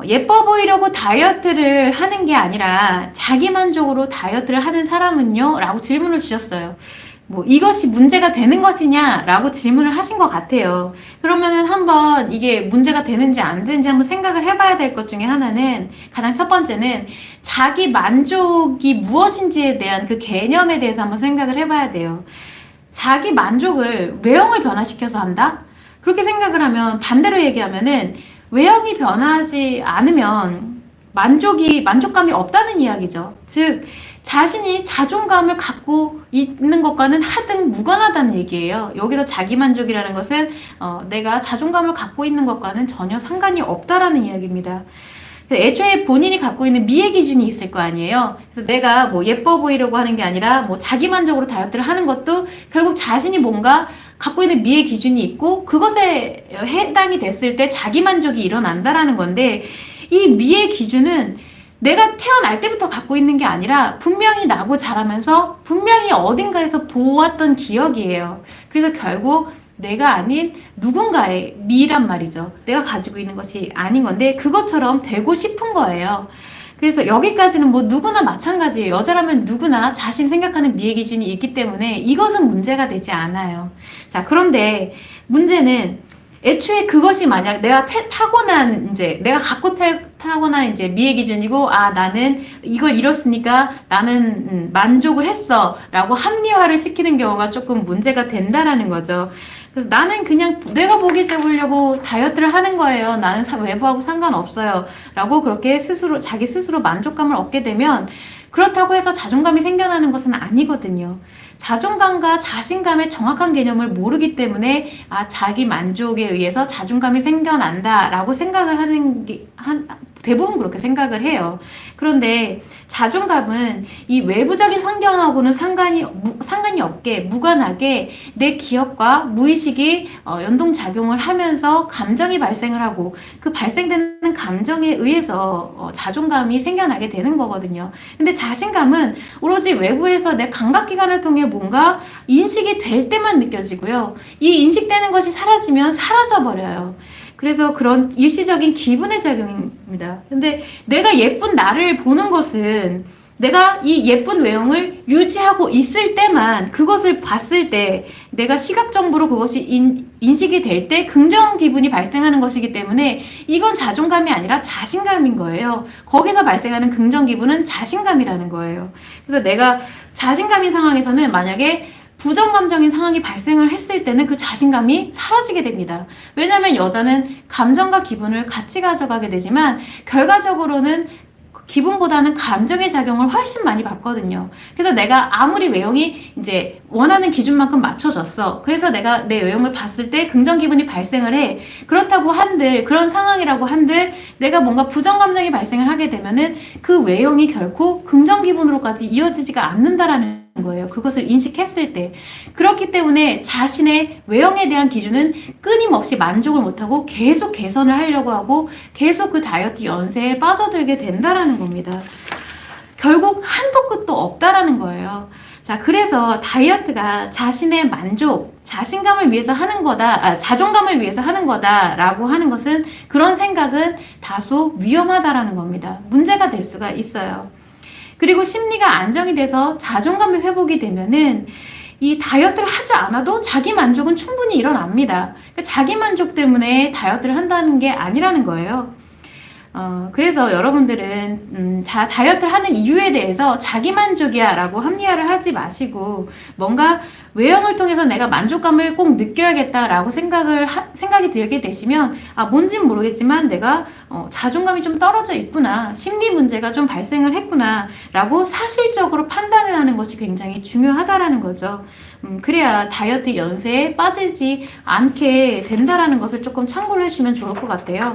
예뻐 보이려고 다이어트를 하는 게 아니라 자기만족으로 다이어트를 하는 사람은요? 라고 질문을 주셨어요. 뭐 이것이 문제가 되는 것이냐? 라고 질문을 하신 것 같아요. 그러면은 한번 이게 문제가 되는지 안 되는지 한번 생각을 해봐야 될 것 중에 하나는, 가장 첫 번째는 자기 만족이 무엇인지에 대한 그 개념에 대해서 한번 생각을 해봐야 돼요. 자기 만족을 외형을 변화시켜서 한다? 그렇게 생각을 하면, 반대로 얘기하면은 외형이 변하지 않으면 만족감이 없다는 이야기죠. 즉, 자신이 자존감을 갖고 있는 것과는 하등 무관하다는 얘기예요. 여기서 자기만족이라는 것은 내가 자존감을 갖고 있는 것과는 전혀 상관이 없다라는 이야기입니다. 애초에 본인이 갖고 있는 미의 기준이 있을 거 아니에요. 그래서 내가 뭐 예뻐 보이려고 하는 게 아니라 뭐 자기만족으로 다이어트를 하는 것도 결국 자신이 뭔가 갖고 있는 미의 기준이 있고 그것에 해당이 됐을 때 자기만족이 일어난다라는 건데, 이 미의 기준은 내가 태어날 때부터 갖고 있는 게 아니라 분명히 나고 자라면서 분명히 어딘가에서 보았던 기억이에요. 그래서 결국 내가 아닌 누군가의 미란 말이죠. 내가 가지고 있는 것이 아닌 건데 그것처럼 되고 싶은 거예요. 그래서 여기까지는 뭐 누구나 마찬가지예요. 여자라면 누구나 자신 생각하는 미의 기준이 있기 때문에 이것은 문제가 되지 않아요. 자, 그런데 문제는 애초에 그것이 만약 내가 타고난 이제 내가 갖고 타고난 이제 미의 기준이고, 아 나는 이걸 이뤘으니까 나는 만족을 했어 라고 합리화를 시키는 경우가 조금 문제가 된다라는 거죠. 그래서 나는 그냥 내가 보기 좋으려고 다이어트를 하는 거예요. 나는 외부하고 상관없어요 라고 그렇게 자기 스스로 만족감을 얻게 되면, 그렇다고 해서 자존감이 생겨나는 것은 아니거든요. 자존감과 자신감의 정확한 개념을 모르기 때문에 자기 만족에 의해서 자존감이 생겨난다 라고 생각을 하는 게 대부분 그렇게 생각을 해요. 그런데 자존감은 이 외부적인 환경하고는 상관이 없게, 무관하게 내 기억과 무의식이 연동작용을 하면서 감정이 발생을 하고, 그 발생되는 감정에 의해서 자존감이 생겨나게 되는 거거든요. 근데 자신감은 오로지 외부에서 내 감각기관을 통해 뭔가 인식이 될 때만 느껴지고요. 이 인식되는 것이 사라지면 사라져버려요. 그래서 그런 일시적인 기분의 작용입니다. 근데 내가 예쁜 나를 보는 것은 내가 이 예쁜 외형을 유지하고 있을 때만, 그것을 봤을 때 내가 시각정보로 그것이 인식이 될 때 긍정 기분이 발생하는 것이기 때문에 이건 자존감이 아니라 자신감인 거예요. 거기서 발생하는 긍정 기분은 자신감이라는 거예요. 그래서 내가 자신감인 상황에서는 만약에 부정감정인 상황이 발생을 했을 때는 그 자신감이 사라지게 됩니다. 왜냐하면 여자는 감정과 기분을 같이 가져가게 되지만 결과적으로는 기분보다는 감정의 작용을 훨씬 많이 받거든요. 그래서 내가 아무리 외형이 이제 원하는 기준만큼 맞춰졌어. 그래서 내가 내 외형을 봤을 때 긍정 기분이 발생을 해. 그렇다고 한들, 그런 상황이라고 한들 내가 뭔가 부정 감정이 발생을 하게 되면은 그 외형이 결코 긍정 기분으로까지 이어지지가 않는다라는 거예요. 그것을 인식했을 때. 그렇기 때문에 자신의 외형에 대한 기준은 끊임없이 만족을 못하고 계속 개선을 하려고 하고 계속 그 다이어트 연세에 빠져들게 된다라는 겁니다. 결국 한도 끝도 없다라는 거예요. 자, 그래서 다이어트가 자신의 만족, 자신감을 위해서 하는 거다, 자존감을 위해서 하는 거다라고 하는 것은, 그런 생각은 다소 위험하다라는 겁니다. 문제가 될 수가 있어요. 그리고 심리가 안정이 돼서 자존감이 회복이 되면은 이 다이어트를 하지 않아도 자기 만족은 충분히 일어납니다. 그러니까 자기 만족 때문에 다이어트를 한다는 게 아니라는 거예요. 그래서 여러분들은 다이어트를 하는 이유에 대해서 자기만족이야 라고 합리화를 하지 마시고, 뭔가 외형을 통해서 내가 만족감을 꼭 느껴야겠다 라고 생각이 들게 되시면, 뭔진 모르겠지만 내가 자존감이 좀 떨어져 있구나, 심리 문제가 좀 발생을 했구나 라고 사실적으로 판단을 하는 것이 굉장히 중요하다라는 거죠. 그래야 다이어트 연세에 빠지지 않게 된다라는 것을 조금 참고를 해주시면 좋을 것 같아요.